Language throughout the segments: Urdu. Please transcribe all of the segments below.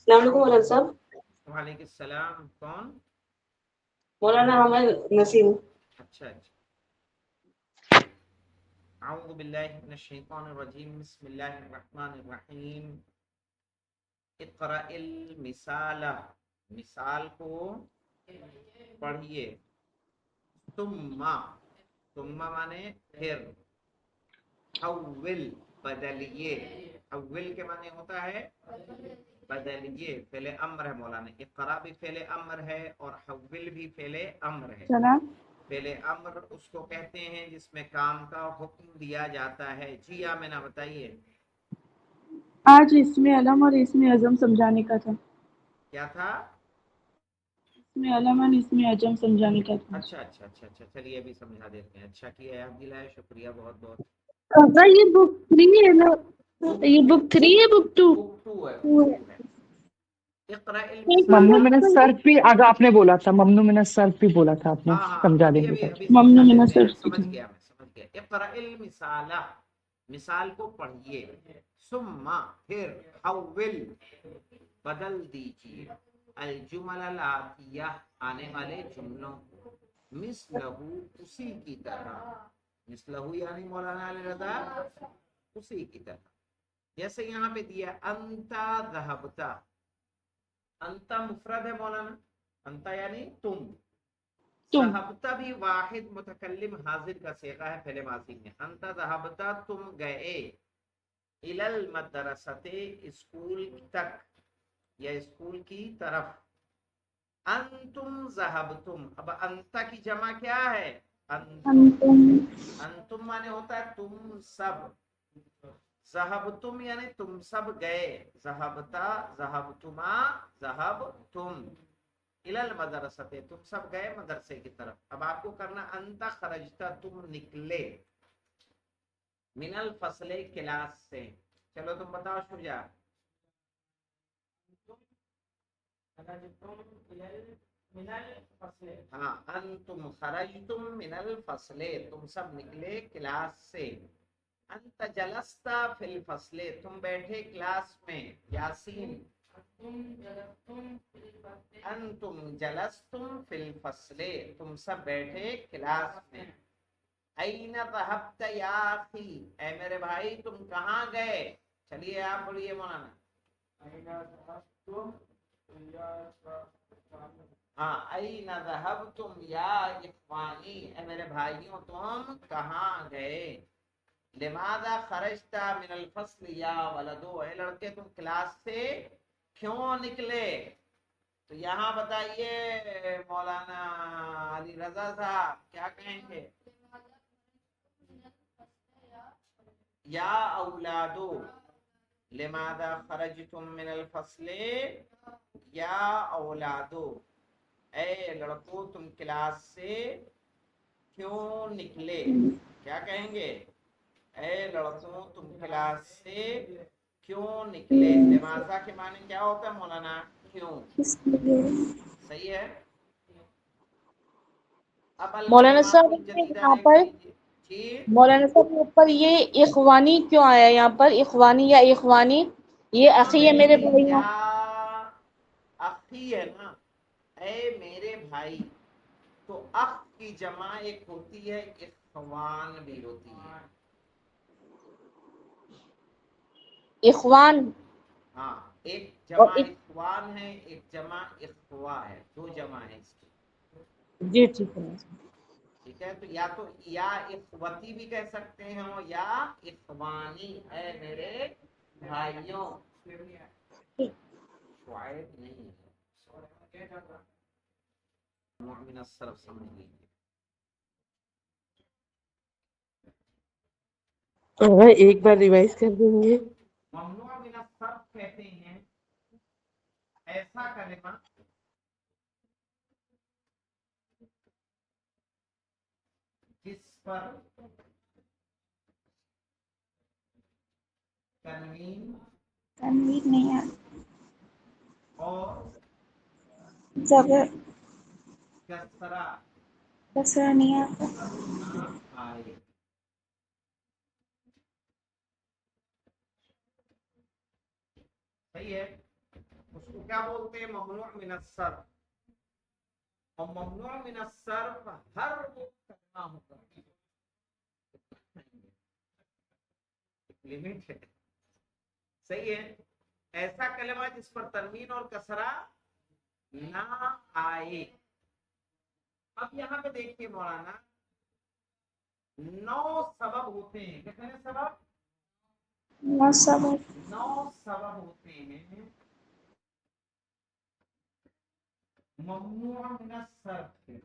السلام علیکم مولانا صاحب. وعلیکم السلام. کون؟ مولانا حامد نسیم. اچھا اچھا. اعوذ باللہ من الشیطان الرجیم. بسم اللہ الرحمن الرحیم. اقرأ المثال. مثال کو پڑھیے. ثم مانے پھر. حول بدلیے. حول کے معنی ہوتا ہے بدلیے. فعل امر ہے مولانا. اقرا بھی فعل امر ہے اور حول بھی فعل امر ہے. فعل امر اس کو کہتے ہیں جس میں کام کا حکم دیا جاتا ہے. جی آمینہ بتائیے. آج اسم علم اور اسم اعظم سمجھانے کا تھا. کیا تھا؟ اسم علم اور اسم اعظم سمجھانے کا تھا. اچھا اچھا اچھا اچھا. چلیے ابھی سمجھا دیتے ہیں. اچھا کیا یاد دلایا, شکریہ بہت بہت. یہ بک 3 ہے نا, یہ بک 3 ہے بک 2. بک 2 ہے, بک 2 ہے. اقرأ ممنوع المثال. من الصرف بھی آگے آپ نے بولا تھا, ممنوع من الصرف بھی بولا تھا آپ نے, ہاں ہاں سمجھا ابھی دیں گے ابھی تو. ابھی سمجھا ممنوع من دیتے ہیں. الصرف کی سمجھ تھی. گیا میں, سمجھ گیا. اقرأ المثال. مثال کو پڑھیے. ثم پھر. حول بدل دیجیے. الجمل الآتیہ آنے والے جملوں کو. مثلہ اسی کی طرح. مثلہ یعنی مولانا علی رضا اسی کی طرح. جیسے یہاں پہ دیا انتا ذہبتا. انتا مفرد ہے مولانا. انتا یعنی تم. تم ذہبتا بھی واحد متکلم حاضر کا صیغہ ہے فعل ماضی میں. انتا ذہبتا تم گئے. الی المدرسۃ اسکول تک یا اسکول کی طرف. انتم ذہبتم. اب انتا کی جمع کیا ہے؟ انتم. انتم انتم مانے ہوتا ہے تم سب. ذہبتم یعنی تم سب گئے. ذہبتا ذہبتما ذہبتم الی المدرسۃ تم سب گئے مدرسے کی طرف. اب آپ کو کرنا انتا خرجتا تم نکلے. من الفصل کلاس سے. چلو تم بتاؤ شجاع. ہاں انتم خرجتم من الفصل تم سب نکلے کلاس سے. انت جلست فی الفصل تم بیٹھے کلاس میں. یاسین. انتم جلستم فی الفصل تم سب بیٹھے کلاس میں. این ذهبت یا اخی اے میرے بھائی تم کہاں گئے. چلیے آپ بولیے مولانا. ہاں این ذهبتم یا اخوانی اے میرے بھائیوں تم کہاں گئے. لماذا خرجت من الفصل یا ولدو اے لڑکے تم کلاس سے کیوں نکلے. تو یہاں بتائیے مولانا علی رضا صاحب کیا کہیں گے. یا اولادو لماذا خرجتم من الفصل یا اولادو اے لڑکو تم کلاس سے کیوں نکلے. کیا کہیں گے. اے لڑکوں تم کلاس سے کیوں نکلے. لماذا کے معنی کیا ہوتا ہے مولانا؟ کیوں. صحیح ہے. اب مولانا الکلمات صاحب الجدیدہ یہاں دیکھ پر لیجیے. جی مولانا صاحب یہاں پر یہ اخوانی کیوں آیا یہاں پر اخوانی یا اخوانی یہ یہاں اخی پہ ہے میرے دیکھیے بھائی. یا اخی ہے نا. اے میرے بھائی. تو اخ کی جمع ایک ہوتی ہے اخوان بھی ہوتی ہے. اخوان ہاں ایک اور جمع اخوان ہے ایک جمع اخوا ہے. دو جمع ہے اس کی. جی ٹھیک ہے. ٹھیک ہے. تو یا اخوتی بھی کہہ سکتے ہیں یا اخوانی اے میرے بھائیوں. شعائب نہیں ہے. مؤمن الصرف سمجھ لیجیے. ایک بار ریوائز کر دیں گے. ممنوع من الصرف کہتے ہیں ایسا کلمہ جس پر تنوین تنویر نہیں ہے. اور جگہ کسرہ کسرہ نہیں آتا. نہ آئے. صحیح ہے. اس کو کیا بولتے ہیں؟ ممنوع من الصرف. اور ممنوع من الصرف ہر وہ کلمہ ہوگا لمٹ ہے. صحیح ہے. ایسا کلمہ جس پر تنوین اور کسرہ نہ آئے. اب یہاں پہ دیکھیے مولانا 9 سبب ہوتے ہیں. کتنے سبب؟ 9 سبب. 9 سبب ہوتے ہیں ممنوع من الصرف کے.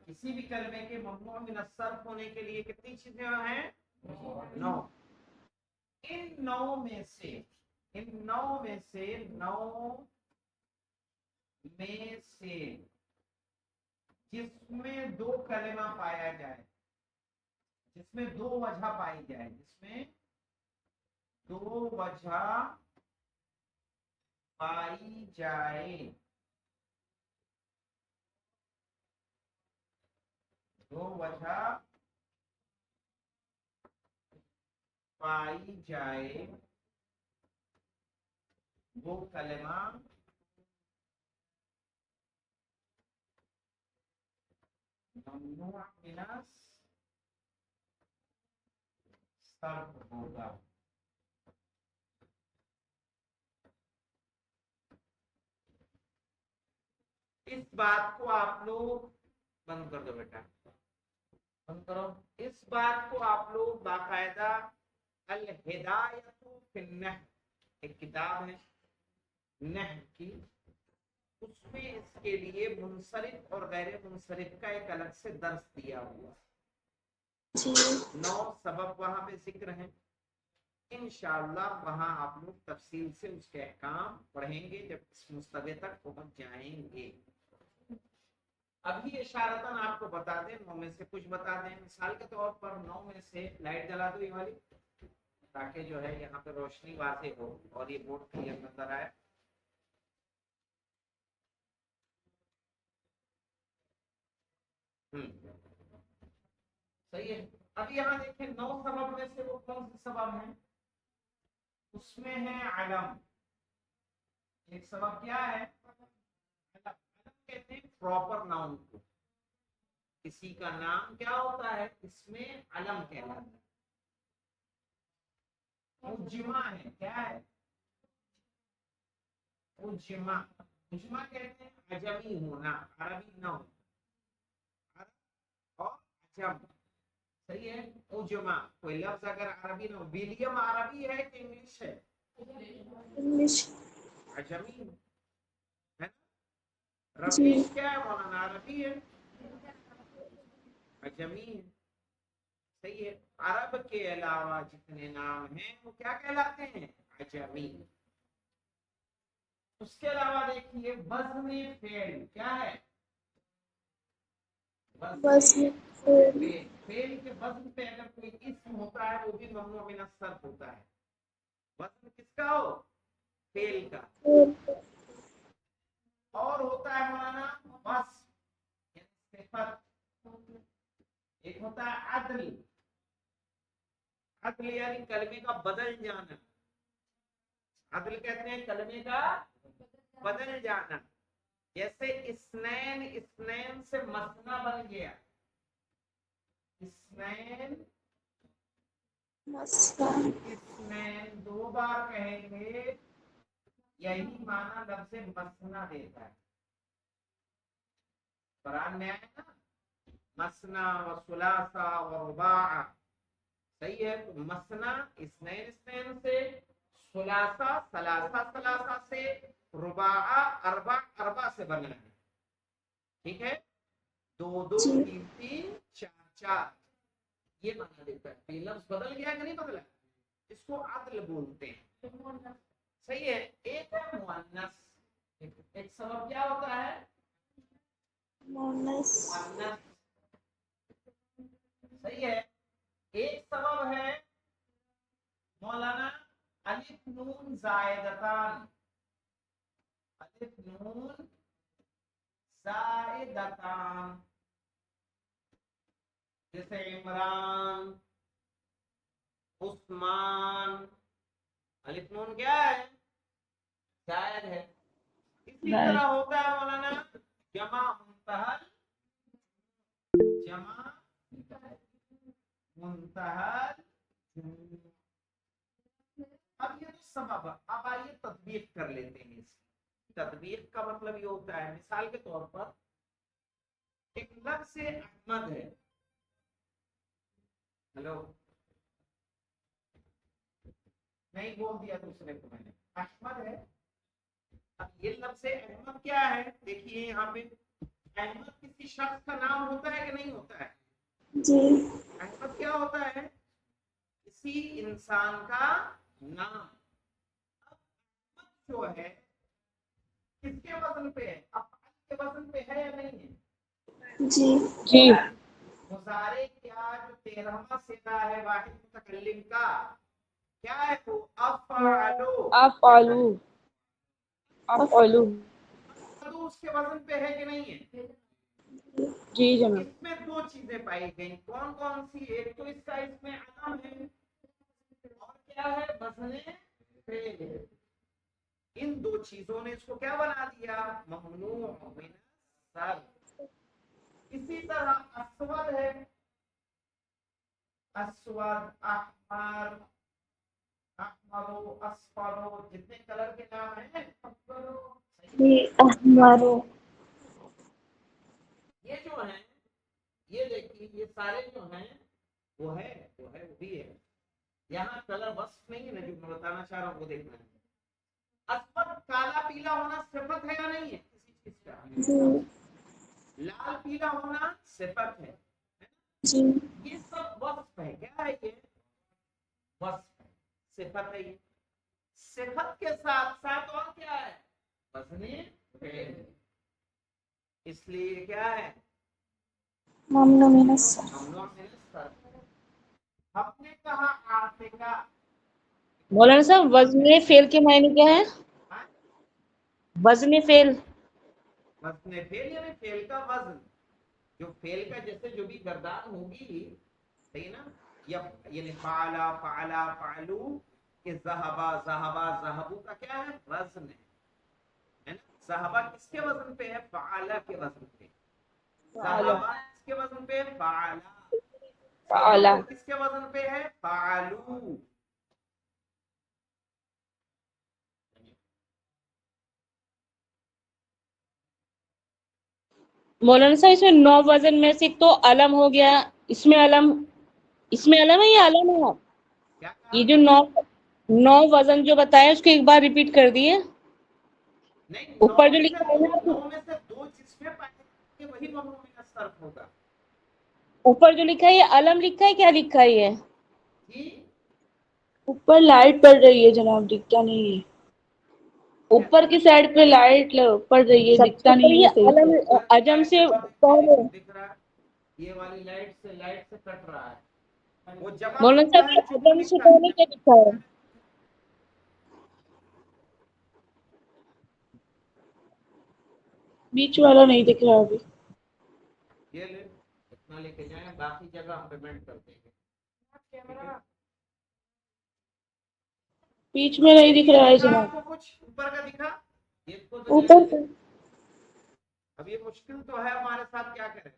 کسی بھی کلمے کے ممنوع من الصرف ہونے کے لیے کتنی چیزیں ہیں؟ 9. ان 9 میں سے 9 میں سے جس میں 2 کلمہ پایا جائے، جس میں 2 وجہ پائی جائے، جس میں 2 وجہ پائی جائے، 2 وجہ پائی جائے، وہ کلمہ ممنوع من الصرف ہوگا. اس بات کو آپ لوگ بند کر دو بیٹا، بند کرو. اس بات کو آپ لوگ باقاعدہ الہدایۃ فی النحو، ایک کتاب ہے نحو کی، اس میں اس کے لیے منصرف اور غیر منصرف کا ایک الگ سے درس دیا ہوا. 9 سبب وہاں پہ ذکر ہیں. انشاءاللہ وہاں آپ لوگ تفصیل سے اس کے احکام پڑھیں گے جب اس مستوی تک پہنچ جائیں گے. ابھی اشارتاً آپ کو بتا دیں 9 میں سے کچھ بتا دیں. مثال کے طور پر 9 میں سے لائٹ جلا دو یہ والی، تاکہ جو ہے یہاں پہ روشنی واضح ہو اور یہ بورڈ کلیئر نظر آئے. صحیح ہے. اب یہاں دیکھیں 9 سبب میں سے وہ کون سے سبب ہیں؟ اس میں ہے علم. ایک سبب کیا ہے؟ علم کہتے ہیں پراپر ناؤن کو. کسی کا نام کیا ہوتا ہے؟ اس میں علم کہلاتا ہے. مجمع ہے. کیا ہے؟ مجمع. مجمع کہتے ہیں عجمی ہونا، عربی نہ ہونا، عرب اور عجم. صحیح ہے. مجمع کوئی لفظ اگر عربی نہ ہو، ویلیم عربی ہے کہ انگلش ہے؟ انگلش. عجمی ہے نا. جی. رفیق کیا ہے مولانا؟ عربی ہے؟ عجمی ہے. صحیح ہے. عرب کے علاوہ جتنے نام ہیں وہ کیا کہلاتے ہیں؟ عجمی. اس کے علاوہ دیکھیے وزن فعل کیا ہے؟ وزن فعل کے وزن پہ اگر کوئی اسم ہوتا ہے وہ بھی ممنوع من الصرف ہوتا ہے. وزن کس کا ہو؟ فعل کا. اور ہوتا ہے مولانا وصف یعنی صفت. ایک ہوتا ہے عدل. عدل یعنی کلمے کا بدل جانا. عدل کہتے ہیں کلمے کا بدل جانا. جیسے اسنین، اسنین سے مثنا بن گیا. اسنین، اسنین 2 بار کہیں گے یہی معنی لفظ مثنا دیتا ہے. قرآن میں آئے نا مثنا و ثلاثہ و رباع. صحیح ہے. تو مثنا اسنین، اسنین سے، ثلاثہ ثلاثہ، ثلاثہ سے، رباع اربع، اربع سے بنا ہے. ٹھیک ہے. 2 2 3 3 4 4 یہ معنی دیتا ہے. یہ لفظ بدل گیا کہ نہیں بدلا؟ اس کو عدل بولتے ہیں. صحیح ہے. ایک ہے مؤنث. ایک سبب کیا ہوتا ہے؟ مؤنث. مؤنث. صحیح ہے. ایک سبب ہے مولانا الف نون زائدتان. الف نون زائدتان جیسے عمران، عثمان، الف نون کیا ہے؟ زائد ہے. اسی طرح ہوتا ہے مولانا جمع منتہل، جمع منتہل. اب یہ تو سبب ہے. اب آئیے تطبیق کر لیتے ہیں. اس کی تطبیق کا مطلب یہ ہوتا ہے، مثال کے طور پر ایک لفظ احمد ہے. ہلو نہیں بول دیا دوسرے کو میں نے، احمد ہے. اب یہ لفظ احمد کیا ہے؟ دیکھیے یہاں پہ احمد کسی شخص کا نام ہوتا ہے کہ نہیں ہوتا ہے؟ جی احمد کیا ہوتا ہے؟ کسی انسان کا نام. اب احمد جو ہے کس کے وزن پہ ہے؟ افعال کے وزن پہ ہے یا نہیں ہے؟ جی جی مضارع کیا جو 13واں صیغہ ہے واحد متکلم کا کیا ہے؟ وہ افعلو. افعلو افعلو تو اس کے وزن پہ ہے کہ نہیں ہے؟ جی جناب. اس میں دو چیزیں پائی گئی. کون کون سی؟ ایک تو اس کا اس میں علم ہے اور کیا ہے؟ وزن فعل ہے. ان دو چیزوں نے اس کو کیا بنا دیا؟ ممنوع من الصرف. اسی طرح اسود ہے، اسود، احمر، احمرو، اصفرو، جتنے کلر کے نام ہیں احمرو یہ جو ہیں، یہ دیکھیے یہ سارے جو ہیں وہ بھی ہے. یہاں کلر وصف نہیں ہے نا جو میں بتانا چاہ رہا ہوں وہ دیکھنا ہے. اسود کالا پیلا ہونا صفت ہے یا نہیں ہے کسی چیز کا؟ لال پیلا ہونا صفت ہے. جی یہ سب وصف ہے. کیا ہے یہ؟ وصف ہے، صفت ہے. یہ صفت کے ساتھ ساتھ اور کیا ہے؟ وزن فعل. اس لیے کیا ہے؟ ممنوع من الصرف. ممنوع من الصرف. ہم نے کہا عاطفہ. مولانا صاحب وزن فعل کے معنی کیا ہے؟ وزن فعل وزن فعل یعنی فعل کا وزن، جو فعل کا جیسے جو بھی گردان ہوگی، صحیح نا؟ یعنی فعلا فعلا فعلو کہ ذہبا ذہبا ذہبو کا کیا ہے؟ وزن ہے نا. ذہبا کس کے وزن پہ ہے؟ فعلا کے وزن پہ. ذہبا کس کے وزن پہ ہے؟ فعلا. فعلا. فعلو کس کے وزن پہ ہے؟ فعلو. مولانا صاحب اس میں 9 وزن میں سے ایک تو علم ہو گیا. اس میں علم ہے یا علم ہے؟ کیا یہ کہا؟ جو 9 وزن جو بتایا اس کو ایک بار ریپیٹ کر دیے. نہیں، اوپر جو لکھا ہے نا، نو میں سے دو جس میں پائے کہ وہی ممنوع من الصرف ہوگا. اوپر جو لکھا ہے یہ علم لکھا ہے کیا لکھا ہے؟ یہ جی اوپر لائٹ پڑ رہی ہے جناب، دکھتا نہیں ہے. اوپر کی سائڈ پہ لائٹ پڑ رہی ہے، دکھتا نہیں ہے صحیح سے. عجم سے دکھ رہا ہے، یہ والی لائٹ سے کٹ رہا ہے. وہ جمع مولانا ہوتا صاحب ہے یہ جو عجم سے لکھا پہلے کیا لکھا ہے؟ بیچ والا نہیں دکھ رہا ابھی. یہ لے اتنا لے کے جائیں، باقی جگہ ہم پیمنٹ کر دیں گے. بیچ میں نہیں دکھ رہا ہے دکھا جناب. آپ کو کچھ اوپر کا دکھا؟ یہ کو تو اوپر جانے سے دے. اب یہ مشکل تو ہے ہمارے ساتھ، کیا کریں؟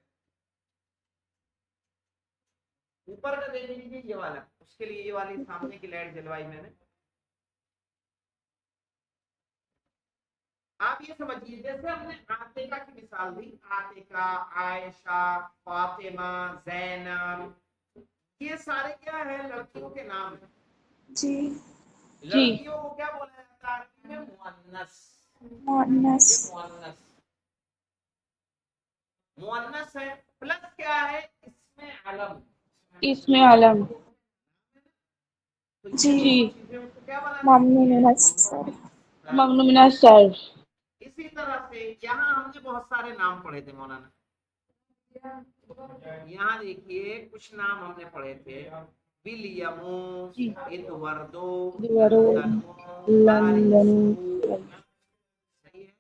اوپر کا دیکھ لیجیے یہ والا. اس کے لیے یہ والی سامنے کی لائٹ جلوائی میں نے. آپ یہ سمجھیے جیسے ہم نے عاتقہ کی مثال دی، عاتقہ، عائشہ، فاطمہ، زینب، یہ سارے کیا ہیں؟ لڑکیوں کے نام ہیں. جی لڑکیوں کو کیا بولا جاتا ہے عربی میں؟ مؤنث. مؤنث. یہ مؤنث ہے. پلس کیا ہے؟ اس میں علم. اس میں علم. تو یہ جی دونوں چیزیں اس کو کیا بنا ممنوع دیتی من ہے؟ الصرف. ممنوع. ممنوع من الصرف. اسی طرح سے یہاں ہم نے بہت سارے نام پڑھے تھے مولانا. یہاں دیکھیے کچھ نام ہم نے پڑھے تھے: ولیمو، ایڈوردو، لندنو، لندن. پاریسو. صحیح ہے.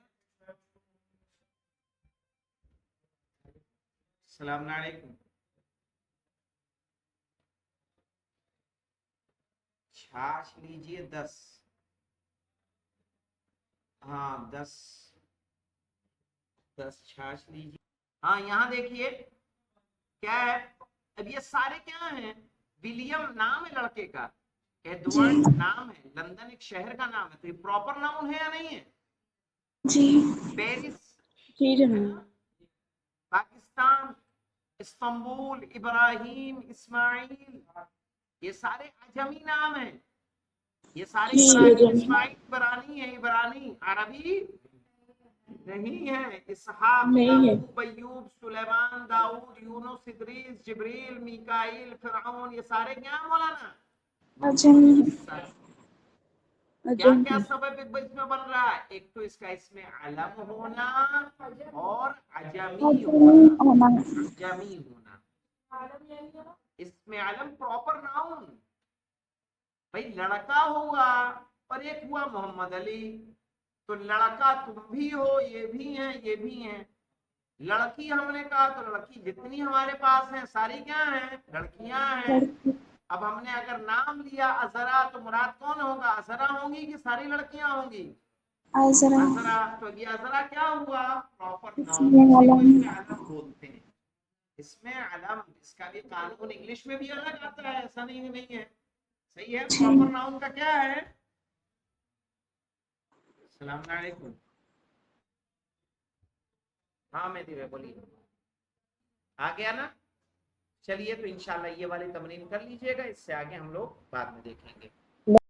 السلام علیکم. چھاچھ لیجئے 10. ہاں 10 چھاچھ لیجئے. ہاں یہاں دیکھیے کیا ہے. اب یہ سارے کیا ہیں؟ ولیم نام ہے لڑکے کا، ایڈورڈ نام ہے، لندن ایک شہر کا نام ہے، تو یہ پراپر ناؤن ہے یا نہیں ہے؟ جی پیرس جی ہے جناب. نا، پاکستان، استنبول، ابراہیم، اسماعیل، یہ سارے عجمی نام ہیں. یہ سارے جی ابراہیم جناب. اسماعیل عبرانی ہیں، عبرانی عربی نہیں ہے. اسحاق، نہیں ہے. یعقوب، ایوب، سلیمان، داؤد، یونس، ادریس، جبریل، میکائیل، فرعون، یہ سارے کیا ہیں مولانا؟ اجمی. کیا اجم کیا سبب اس میں بن رہا ہے؟ ایک تو اس کا اس میں علم ہونا اور عجمی ہونا. عجمی ہونا اس میں علم پراپر ناؤن. بھائی لڑکا ہوا اور ایک ہوا محمد علی، تو لڑکا تم بھی ہو، یہ بھی ہیں، یہ بھی ہیں. لڑکی ہم نے کہا تو لڑکی جتنی ہمارے پاس ہیں ساری کیا ہیں؟ لڑکیاں ہیں. اب ہم نے اگر نام لیا ازرا تو مراد کون ہوگا؟ ازرا ہوں گی کہ ساری لڑکیاں ہوں گی؟ ازرا. تو یہ ازرا کیا ہوا؟ Proper noun. اسی کو اس میں علم بولتے ہیں. اس میں علم، اس کا بھی قانون انگلش میں بھی الگ آتا ہے، ایسا نہیں ہے. صحیح ہے. پراپر ناؤن کا کیا ہے؟ السلام علیکم. ہاں مہدی بھائی بولیے. آ گیا نا؟ چلیے تو انشاءاللہ یہ والی تمرین کر لیجئے گا، اس سے آگے ہم لوگ بعد میں دیکھیں گے.